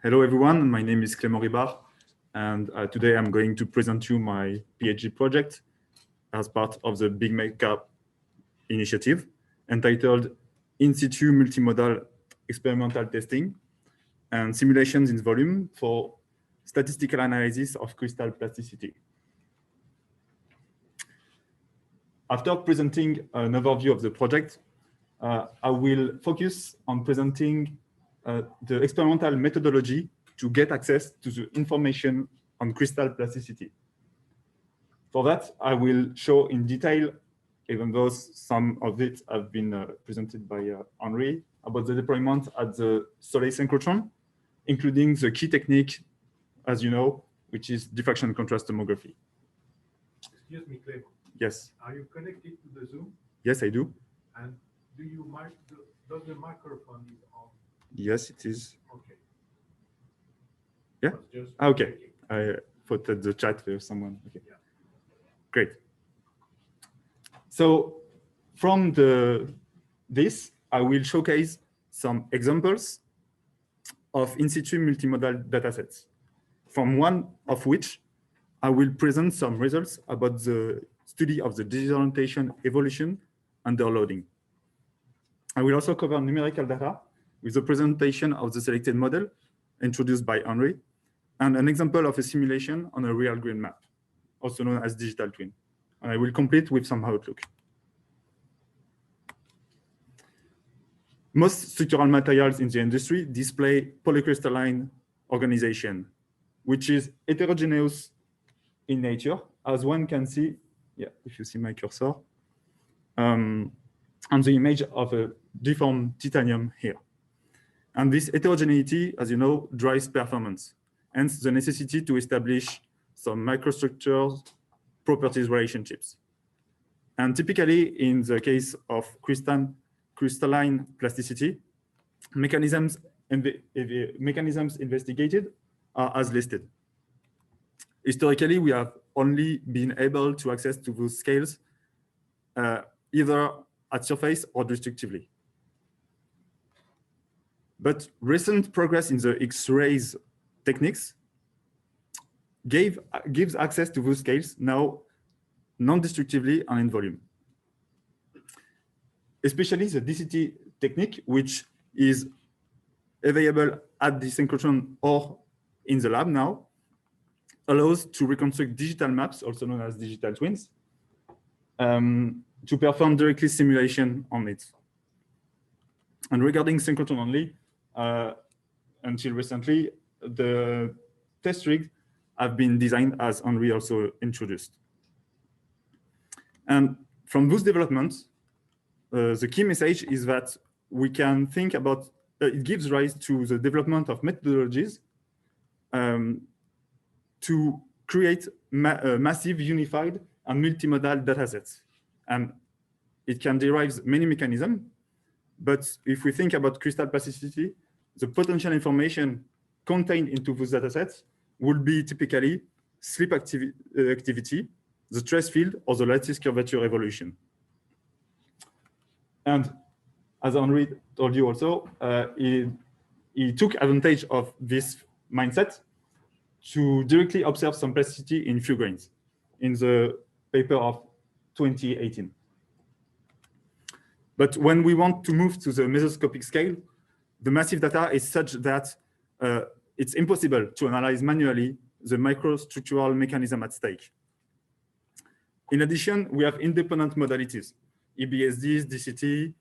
Hello, everyone. My name is Clément Ribard, and today I'm going to present you my PhD project as part of the Big Makeup initiative entitled In Situ Multimodal Experimental Testing and Simulations in Volume for Statistical Analysis of Crystal Plasticity. After presenting an overview of the project, I will focus on presenting the experimental methodology to get access to the information on crystal plasticity. For that, I will show in detail, even though some of it have been presented by Henri, about the deployment at the Soleil synchrotron, including the key technique, as you know, which is diffraction contrast tomography. Excuse me, Clément. Yes. Are you connected to the Zoom? Yes, I do. And does the microphone is on? Yes, it is. Okay. Yeah. Okay. I thought that the chat there someone. Okay. Yeah. Great. So from this, I will showcase some examples of in situ multimodal datasets, from one of which I will present some results about the study of the disorientation evolution under loading. I will also cover numerical data with the presentation of the selected model introduced by Henri, and an example of a simulation on a real green map, also known as digital twin. And I will complete with some outlook. Most structural materials in the industry display polycrystalline organization, which is heterogeneous in nature, as one can see, yeah, if you see my cursor, on the image of a deformed titanium here. And this heterogeneity, as you know, drives performance, hence the necessity to establish some microstructures properties relationships. And typically, in the case of crystalline plasticity, mechanisms investigated are as listed. Historically, we have only been able to access to those scales either at surface or destructively. But recent progress in the X-rays techniques gives access to those scales now non-destructively and in volume. Especially the DCT technique, which is available at the synchrotron or in the lab now, allows to reconstruct digital maps, also known as digital twins, to perform directly simulation on it. And regarding synchrotron only, until recently, the test rigs have been designed as Henri also introduced. And from those developments, the key message is that we can think about, it gives rise to the development of methodologies to create massive unified and multimodal datasets. And it can derive many mechanisms, but if we think about crystal plasticity, the potential information contained into those datasets would be typically slip activity, the stress field, or the lattice curvature evolution. And as Henri told you also, he took advantage of this mindset to directly observe some plasticity in few grains in the paper of 2018. But when we want to move to the mesoscopic scale, the massive data is such that it's impossible to analyze manually the microstructural mechanism at stake. In addition, we have independent modalities, EBSDs, DCT,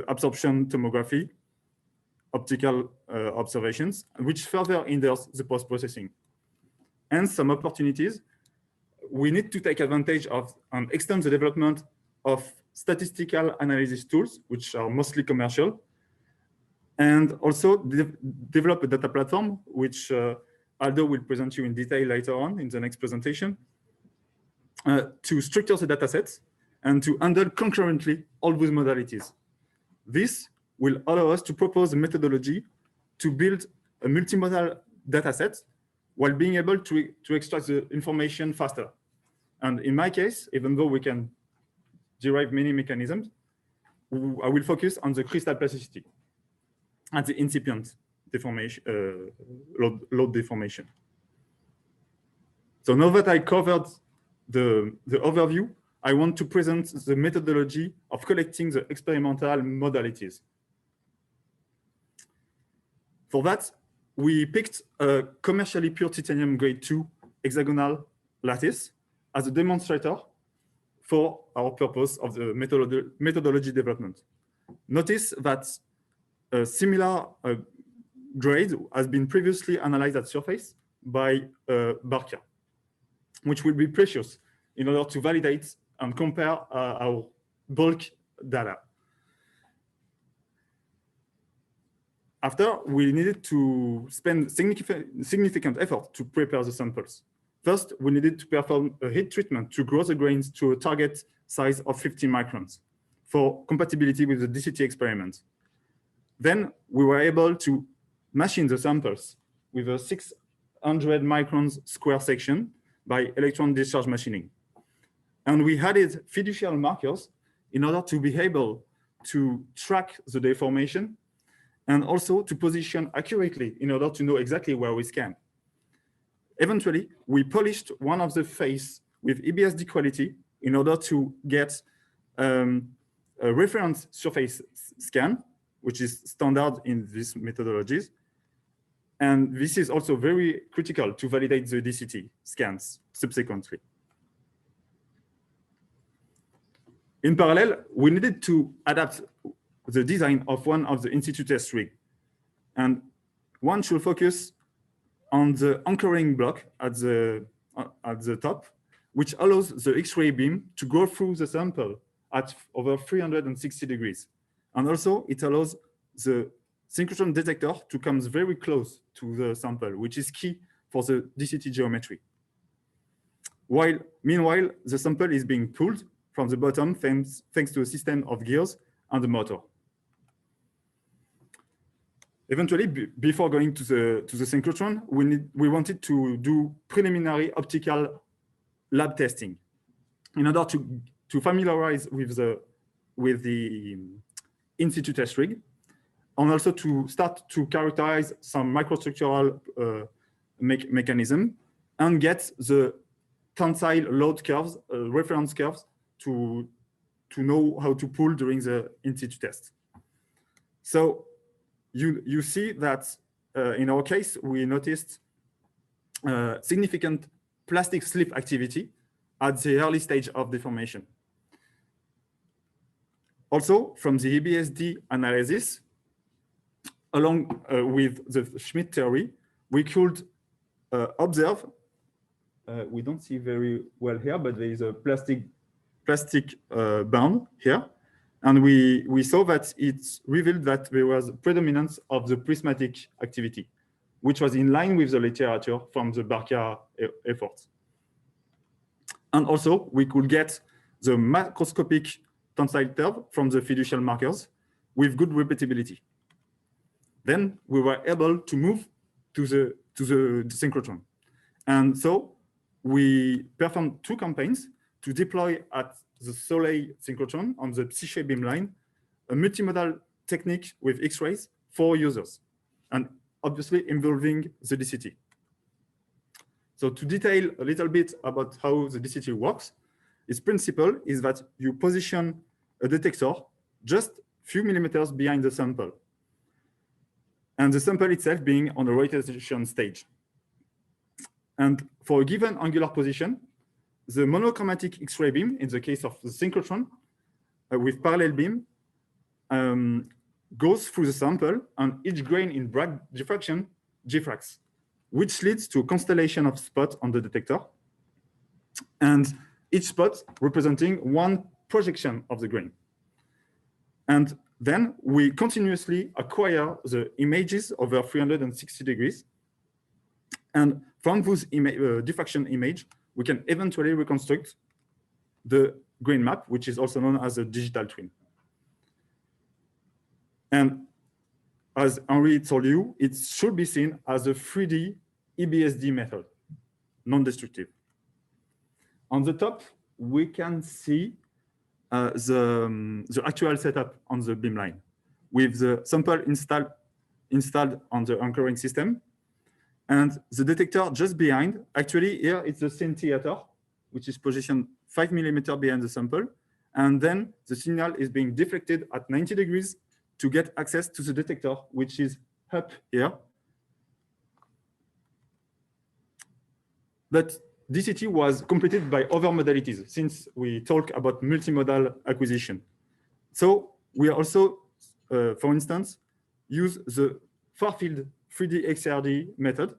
absorption tomography, optical observations, which further hinders the post-processing. And some opportunities, we need to take advantage of and extend the development of statistical analysis tools, which are mostly commercial, and also develop a data platform, which Aldo will present you in detail later on in the next presentation, to structure the datasets and to handle concurrently all those modalities. This will allow us to propose a methodology to build a multimodal dataset while being able to extract the information faster. And in my case, even though we can derive many mechanisms, I will focus on the crystal plasticity and the incipient deformation, load deformation. So now that I covered the overview, I want to present the methodology of collecting the experimental modalities. For that, we picked a commercially pure titanium grade 2 hexagonal lattice as a demonstrator for our purpose of the methodology development. Notice that a similar grade has been previously analyzed at surface by Barkia, which will be precious in order to validate and compare our bulk data. After, we needed to spend significant effort to prepare the samples. First, we needed to perform a heat treatment to grow the grains to a target size of 50 microns for compatibility with the DCT experiment. Then we were able to machine the samples with a 600 microns square section by electron discharge machining. And we added fiducial markers in order to be able to track the deformation and also to position accurately in order to know exactly where we scan. Eventually, we polished one of the face with EBSD quality in order to get a reference surface scan, which is standard in these methodologies. And this is also very critical to validate the DCT scans subsequently. In parallel, we needed to adapt the design of one of the in-situ test rigs. And one should focus on the anchoring block at the top, which allows the X-ray beam to go through the sample at over 360 degrees. And also, it allows the synchrotron detector to come very close to the sample, which is key for the DCT geometry. Meanwhile, the sample is being pulled from the bottom thanks to a system of gears and a motor. Eventually, before going to the synchrotron, we wanted to do preliminary optical lab testing in order to familiarize with the in-situ test rig, and also to start to characterize some microstructural mechanism and get the tensile load curves, reference curves, to know how to pull during the in-situ test. So you see that in our case, we noticed significant plastic slip activity at the early stage of deformation. Also, from the EBSD analysis, along with the Schmidt theory, we could observe, we don't see very well here, but there is a plastic band here. And we saw that it revealed that there was predominance of the prismatic activity, which was in line with the literature from the Barkia efforts. And also, we could get the macroscopic tensile curve from the fiducial markers with good repeatability. Then we were able to move to the synchrotron. And so we performed 2 campaigns to deploy at the Soleil synchrotron on the Psyche beamline, a multimodal technique with X-rays for users, and obviously involving the DCT. So to detail a little bit about how the DCT works, its principle is that you position a detector just a few millimeters behind the sample, and the sample itself being on a rotation stage. And for a given angular position, the monochromatic X-ray beam, in the case of the synchrotron, with parallel beam, goes through the sample, and each grain in Bragg diffraction diffracts, which leads to a constellation of spots on the detector, and each spot representing one projection of the grain. And then we continuously acquire the images over 360 degrees. And from those diffraction image, we can eventually reconstruct the grain map, which is also known as a digital twin. And as Henri told you, it should be seen as a 3D EBSD method, non-destructive. On the top, we can see the actual setup on the beamline with the sample installed installed on the anchoring system. And the detector just behind, actually here it's the scintillator, which is positioned 5 millimeters behind the sample. And then the signal is being deflected at 90 degrees to get access to the detector, which is up here. But DCT was completed by other modalities since we talk about multimodal acquisition. So we also, for instance, use the far-field 3D XRD method,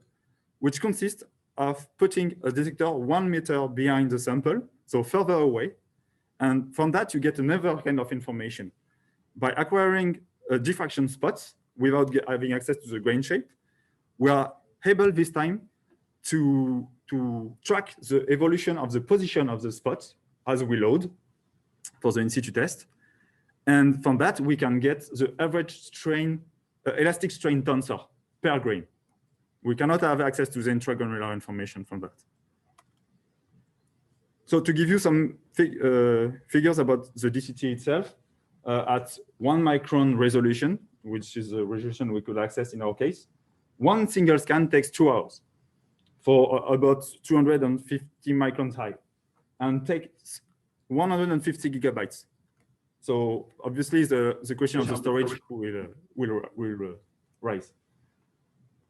which consists of putting a detector 1 meter behind the sample, so further away. And from that, you get another kind of information. By acquiring diffraction spots without having access to the grain shape, we are able this time to track the evolution of the position of the spots as we load for the in-situ test. And from that, we can get the average strain, elastic strain tensor per grain. We cannot have access to the intragranular information from that. So to give you some figures about the DCT itself, at 1 micron resolution, which is the resolution we could access in our case, one single scan takes 2 hours for about 250 microns high and takes 150 gigabytes. So obviously the question of the storage will rise.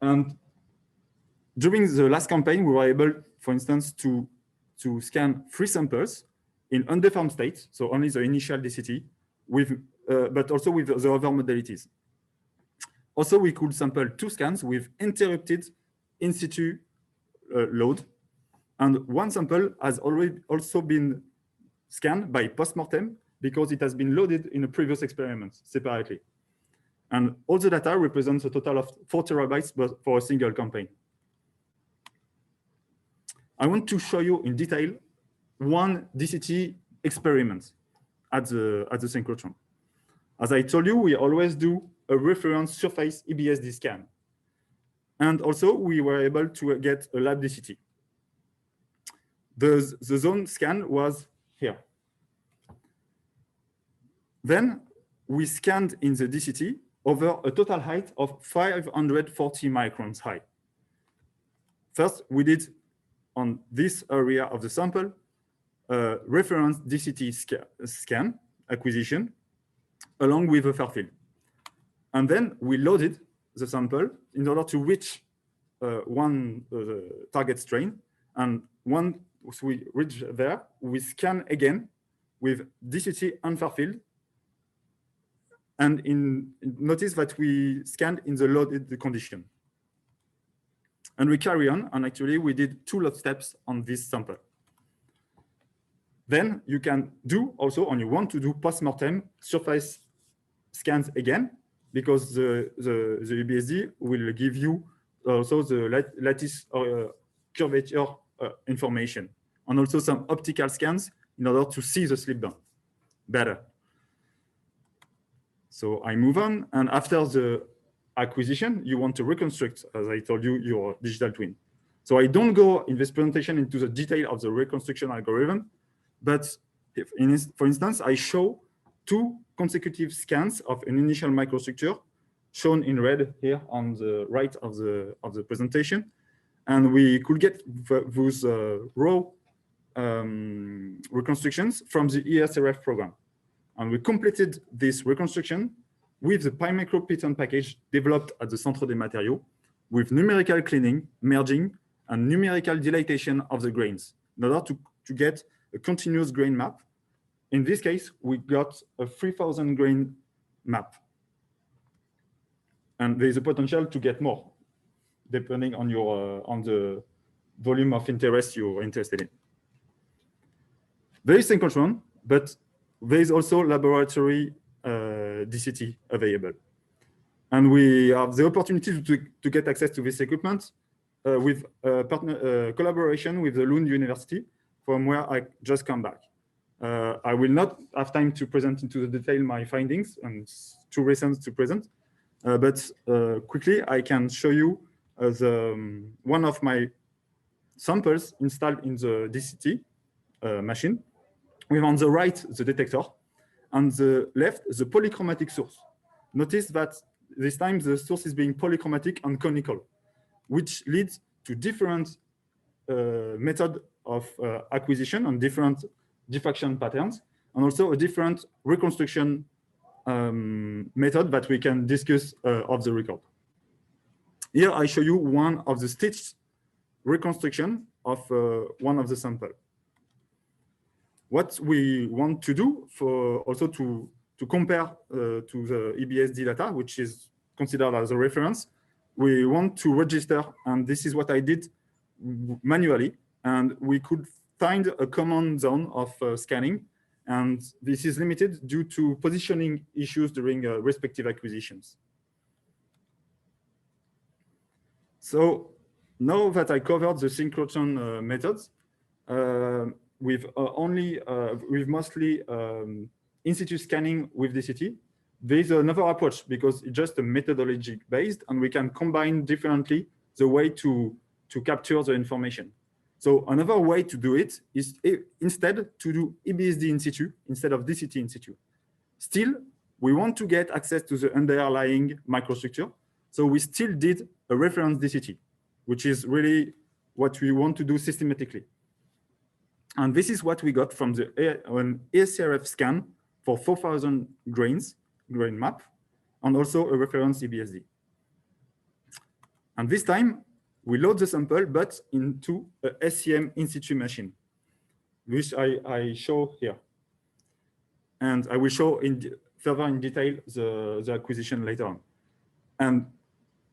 And during the last campaign, we were able, for instance, to scan 3 samples in undeformed state, so only the initial DCT, but also with the other modalities. Also, we could sample 2 scans with interrupted in situ load, and 1 sample has already also been scanned by postmortem because it has been loaded in a previous experiment separately. And all the data represents a total of 4 terabytes for a single campaign. I want to show you in detail one DCT experiment at the synchrotron. As I told you, we always do a reference surface EBSD scan. And also, we were able to get a lab DCT. The zone scan was here. Then we scanned in the DCT over a total height of 540 microns high. First, we did on this area of the sample reference DCT scan acquisition along with a far field. And then we loaded the sample in order to reach one target strain. And once we reach there, we scan again with DCT and far field. And notice that we scanned in the loaded condition. And we carry on, and actually we did 2 load steps on this sample. Then you can do also, and you want to do post-mortem surface scans again, because the EBSD will give you also the lattice curvature information, and also some optical scans in order to see the slip down better. So I move on, and after the acquisition, you want to reconstruct, as I told you, your digital twin. So I don't go in this presentation into the detail of the reconstruction algorithm, but for instance, I show 2 consecutive scans of an initial microstructure shown in red here on the right of the presentation. And we could get those raw reconstructions from the ESRF program. And we completed this reconstruction with the PyMicro Python package developed at the Centre des Matériaux with numerical cleaning, merging, and numerical dilatation of the grains in order to get a continuous grain map. In this case, we got a 3,000 grain map. And there's a potential to get more, depending on on the volume of interest you're interested in. There is synchrotron, but there is also laboratory DCT available. And we have the opportunity to get access to this equipment with collaboration with the Lund University, from where I just come back. I will not have time to present into the detail my findings, and it's too recent to present. But quickly, I can show you one of my samples installed in the DCT machine. We have on the right the detector, on the left the polychromatic source. Notice that this time the source is being polychromatic and conical, which leads to different method of acquisition and different diffraction patterns, and also a different reconstruction method that we can discuss off the record. Here I show you one of the stitched reconstruction of one of the sample. What we want to do for also to compare to the EBSD data, which is considered as a reference, we want to register, and this is what I did manually, and we could find a common zone of scanning, and this is limited due to positioning issues during respective acquisitions. So now that I covered the synchrotron methods, with mostly in situ scanning with DCT, there is another approach because it's just a methodology based, and we can combine differently the way to capture the information. So another way to do it is instead to do EBSD in situ instead of DCT in situ. Still, we want to get access to the underlying microstructure, so we still did a reference DCT, which is really what we want to do systematically. And this is what we got from the ASCRF scan for 4,000 grain map, and also a reference EBSD. And this time, we load the sample, but into a SCM in situ machine, which I show here. And I will show further in detail the acquisition later on. And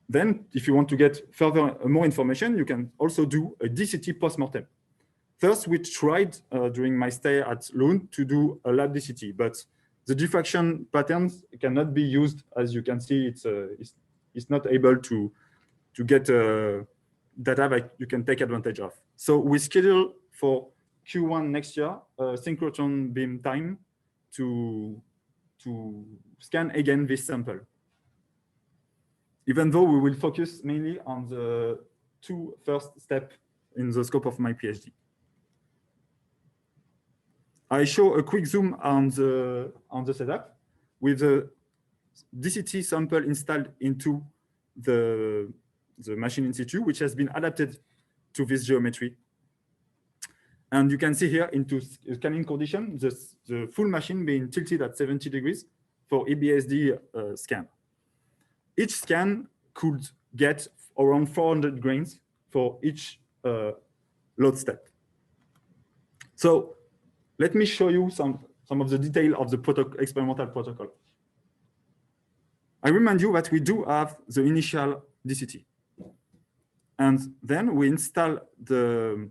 then, if you want to get further more information, you can also do a DCT postmortem. First, we tried during my stay at Lund to do a lab DCT, but the diffraction patterns cannot be used. As you can see, it's not able to get data that you can take advantage of. So we schedule for Q1 next year synchrotron beam time to scan again this sample. Even though we will focus mainly on the two first steps in the scope of my PhD. I show a quick zoom on the setup with the DCT sample installed into the machine in situ, which has been adapted to this geometry. And you can see here into scanning condition, the full machine being tilted at 70 degrees for EBSD scan. Each scan could get around 400 grains for each load step. So let me show you some of the detail of the experimental protocol. I remind you that we do have the initial DCT. And then we install the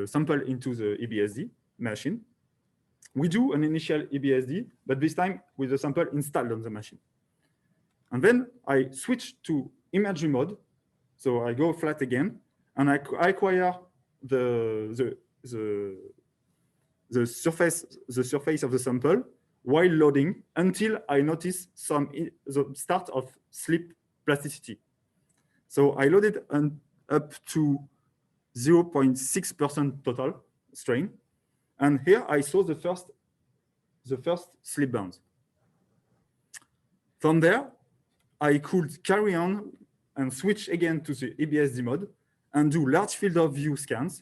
sample into the EBSD machine. We do an initial EBSD, but this time with the sample installed on the machine. And then I switch to imagery mode. So I go flat again, and I acquire the surface of the sample while loading until I notice the start of slip plasticity. So I loaded up to 0.6% total strain, and here I saw the first slip bounds. From there, I could carry on and switch again to the EBSD mode and do large field of view scans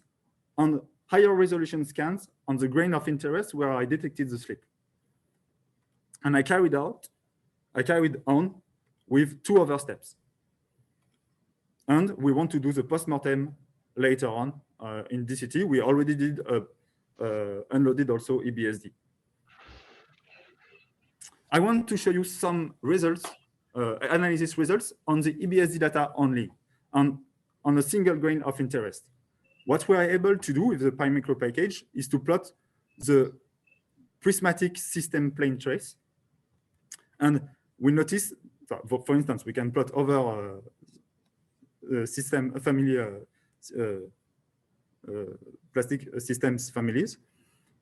on higher resolution scans on the grain of interest where I detected the slip. And I carried on with two other steps. And we want to do the postmortem later on in DCT. We already did unloaded also EBSD. I want to show you some results, analysis results on the EBSD data only, on a single grain of interest. What we are able to do with the PyMicro package is to plot the prismatic system plane trace. And we notice, for instance, we can plot other system familiar plastic systems families.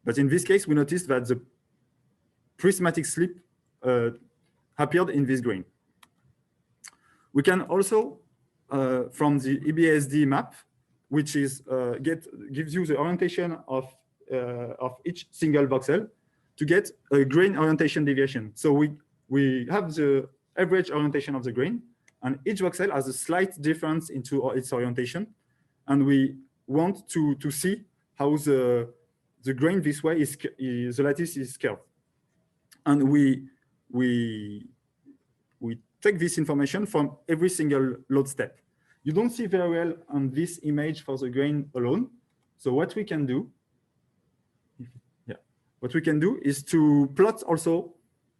But in this case, we noticed that the prismatic slip appeared in this grain. We can also, from the EBSD map, which is gives you the orientation of each single voxel, to get a grain orientation deviation. So we have the average orientation of the grain, and each voxel has a slight difference into its orientation, and we want to see how the grain this way the lattice is curved. And we take this information from every single load step. You don't see very well on this image for the grain alone. So what we can do, is to plot also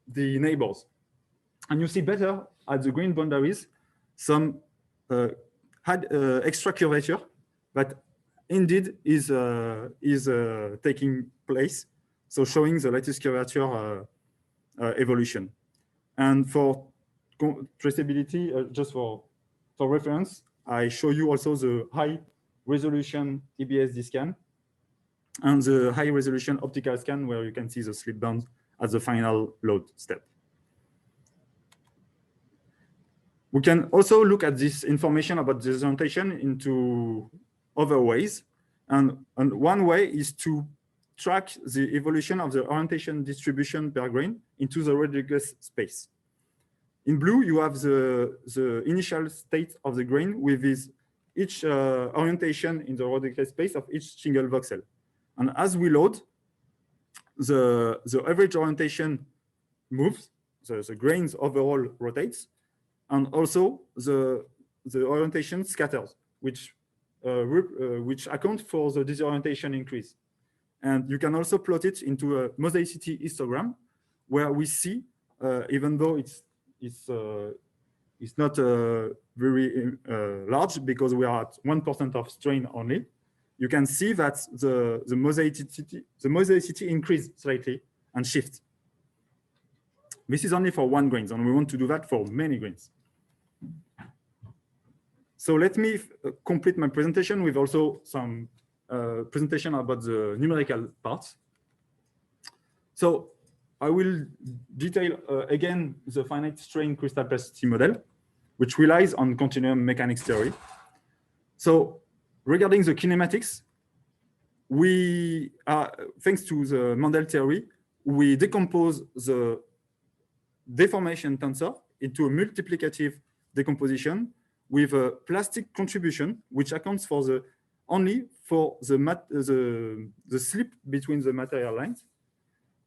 the neighbors. And you see better at the grain boundaries some extra curvature that indeed is taking place, so showing the lattice curvature evolution. And for traceability, just for reference, I show you also the high resolution EBSD scan and the high resolution optical scan, where you can see the slip bands at the final load step. We can also look at this information about the orientation into other ways. And one way is to track the evolution of the orientation distribution per grain into the Rodriguez space. In blue, you have the initial state of the grain with each orientation in the Rodriguez space of each single voxel. And as we load, the average orientation moves, the grains overall rotates, and also the orientation scatters, which account for the disorientation increase. And you can also plot it into a mosaicity histogram, where we see, even though it's not very large, because we are at 1% of strain only, you can see that the mosaicity increase slightly and shift. This is only for one grain, and we want to do that for many grains. So let me complete my presentation with also some presentation about the numerical parts. So I will detail again the finite strain crystal plasticity model, which relies on continuum mechanics theory. So regarding the kinematics, we thanks to the Mendel theory, we decompose the deformation tensor into a multiplicative decomposition with a plastic contribution, which accounts for only for the slip between the material lines,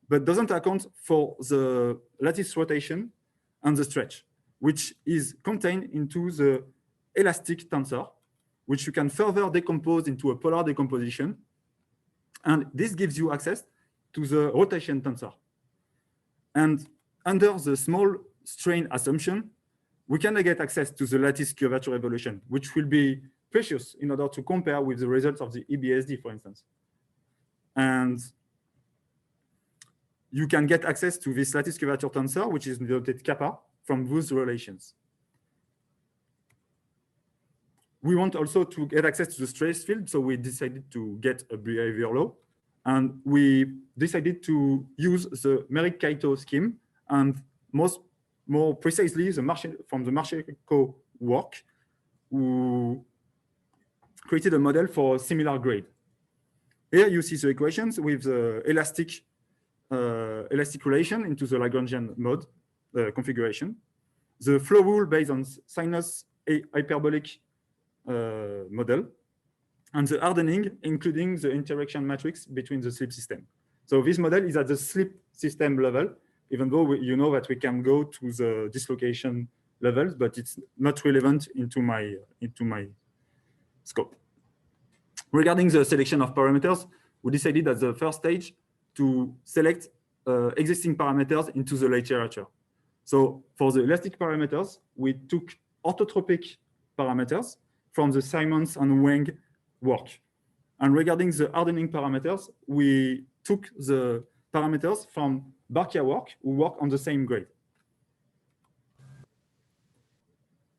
but doesn't account for the lattice rotation and the stretch, which is contained into the elastic tensor, which you can further decompose into a polar decomposition. And this gives you access to the rotation tensor. And under the small strain assumption, we can get access to the lattice curvature evolution, which will be precious in order to compare with the results of the EBSD, for instance. And you can get access to this lattice curvature tensor, which is denoted kappa, from those relations. We want also to get access to the stress field, so we decided to get a behavior law, and we decided to use the Merrick-Kaito scheme, and more precisely from the Marchenko work, who created a model for a similar grade. Here you see the equations with the elastic relation into the Lagrangian mode configuration, the flow rule based on sinus hyperbolic model, and the hardening, including the interaction matrix between the slip system. So this model is at the slip system level, even though you know that we can go to the dislocation levels, but it's not relevant into my scope. Regarding the selection of parameters, we decided at the first stage to select existing parameters into the literature. So for the elastic parameters, we took orthotropic parameters from the Simons and Wang work. And regarding the hardening parameters, we took the parameters from Barkia work, who work on the same grade.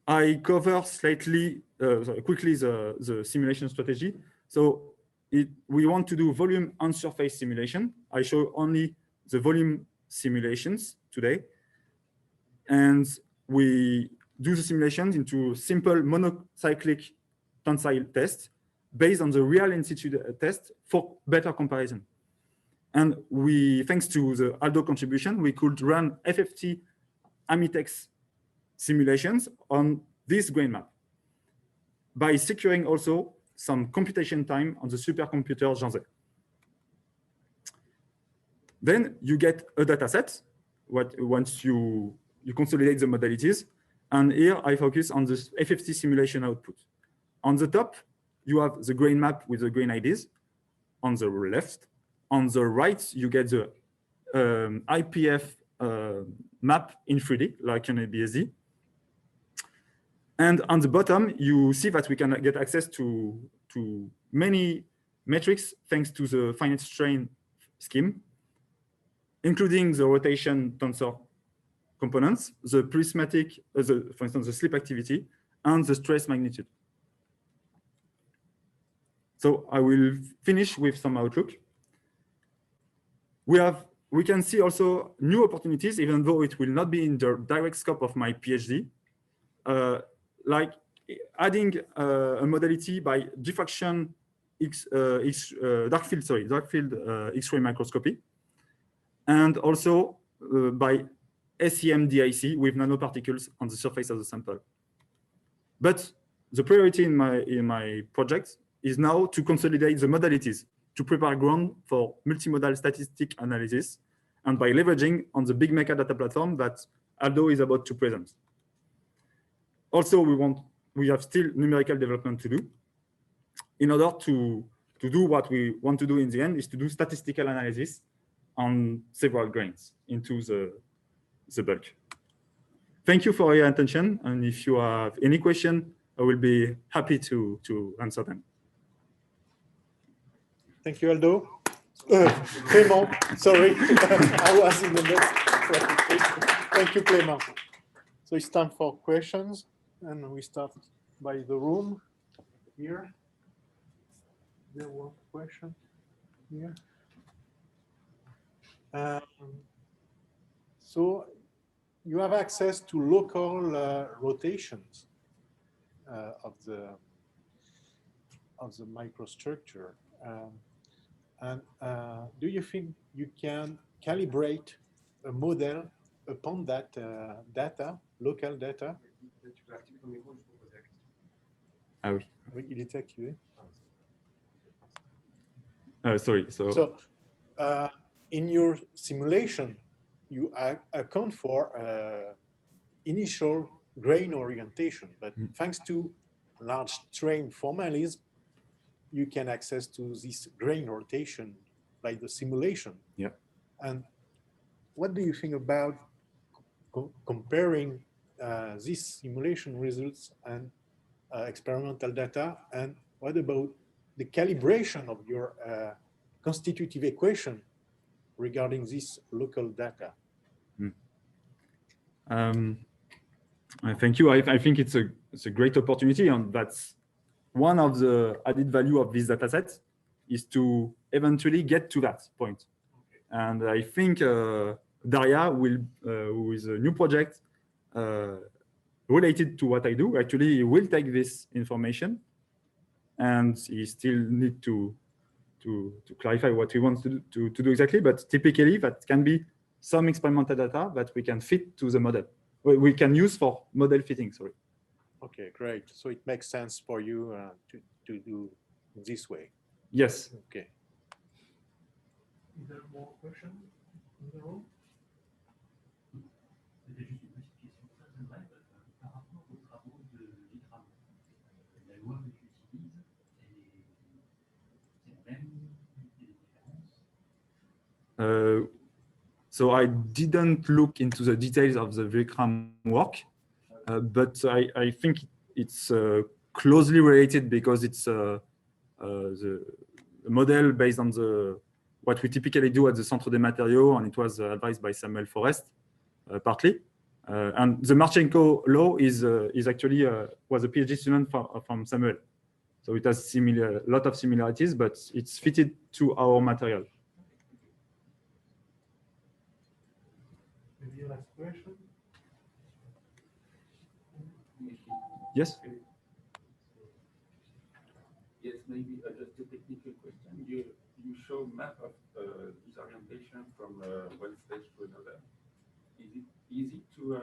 I cover quickly the simulation strategy. So we want to do volume on surface simulation. I show only the volume simulations today. And we do the simulations into simple monocyclic tensile tests based on the real in-situ test for better comparison. And thanks to the ALDO contribution, we could run FFT Amitex simulations on this grain map by securing also some computation time on the supercomputer Jean Zay. Then you get a data set once you consolidate the modalities. And here I focus on the FFT simulation output. On the top, you have the grain map with the grain IDs. On the left, on the right, you get the IPF map in 3D, like an ABSD. And on the bottom, you see that we can get access to many metrics thanks to the finite strain scheme, including the rotation tensor components, the prismatic, for instance, the slip activity, and the stress magnitude. So I will finish with some outlook. We can see also new opportunities, even though it will not be in the direct scope of my PhD, like adding a modality by diffraction dark field X-ray microscopy, and also by SEM DIC with nanoparticles on the surface of the sample. But the priority in my project is now to consolidate the modalities to prepare ground for multimodal statistic analysis, and by leveraging on the big metadata platform that Aldo is about to present. Also, we have still numerical development to do. In order to do what we want to do in the end is to do statistical analysis on several grains into the bulk. Thank you for your attention, and if you have any question, I will be happy to answer them. Thank you, Aldo. Clément, sorry, I was in the next presentation. Thank you, Clément. So it's time for questions, and we start by the room here. There was a question here. So you have access to local rotations of the microstructure. And do you think you can calibrate a model upon that data, local data? Ah oui. Oui, il était activé. Sorry. So in your simulation, you account for initial grain orientation, but thanks to large strain formalism, you can access to this grain rotation by the simulation. Yeah. And what do you think about comparing these simulation results and experimental data? And what about the calibration of your constitutive equation regarding this local data? Thank you. I think it's a great opportunity, and that's one of the added value of this data set is to eventually get to that point. And I think Daria will, with a new project related to what I do, actually will take this information, and he still need to clarify what he wants to do exactly. But typically, that can be some experimental data that we can fit to the model. We can use for model fitting. Sorry. Okay, great. So it makes sense for you to do this way. Yes. Okay. Is there more questions in the room? C'était juste une petite question très brève par rapport aux travaux de Vikram. La loi que tu utilises, c'est la même, il y a des différences? So I didn't look into the details of the Vikram work, but I think it's closely related because it's the model based on what we typically do at the Centre des Matériaux, and it was advised by Samuel Forest partly. And the Marchenko law is actually was a PhD student from Samuel, so it has a lot of similarities, but it's fitted to our material. Maybe last question. Yes. Yes, maybe just a technical question. You show map of disorientation from one stage to another. Is it easy to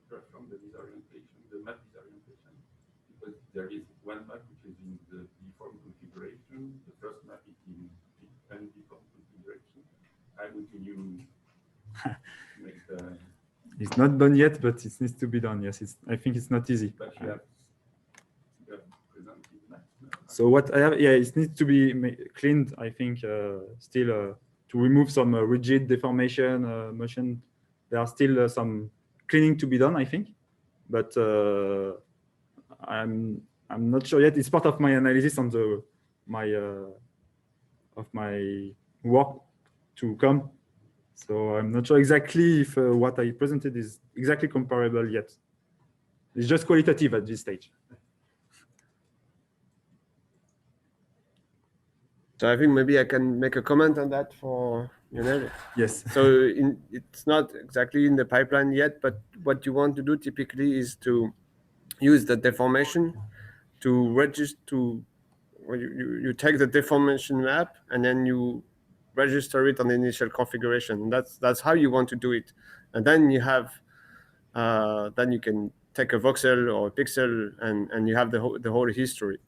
perform the disorientation, the map disorientation, because there is one map which is in the deform configuration. The first map is in deform configuration. How do you make the? It's not done yet, but it needs to be done. Yes, I think it's not easy. But you have presented maps now. So what I have, yeah, it needs to be cleaned. I think still to remove some rigid deformation motion. There are still some cleaning to be done, I think, but I'm not sure yet. It's part of my analysis on the of my work to come. So I'm not sure exactly if what I presented is exactly comparable yet. It's just qualitative at this stage. So I think maybe I can make a comment on that for Lionel. Yes. So it's not exactly in the pipeline yet, but what you want to do typically is to use the deformation to register. You take the deformation map and then you register it on the initial configuration. That's how you want to do it, and then you have then you can take a voxel or a pixel and you have the whole history.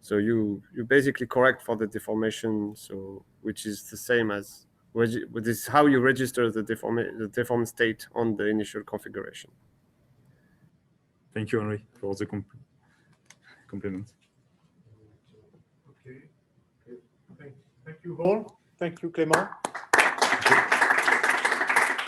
So you basically correct for the deformation, so which is the same as this is how you register the deform state on the initial configuration. Thank you, Henri, for the compliment. Okay. Thank you all. Thank you, Clément.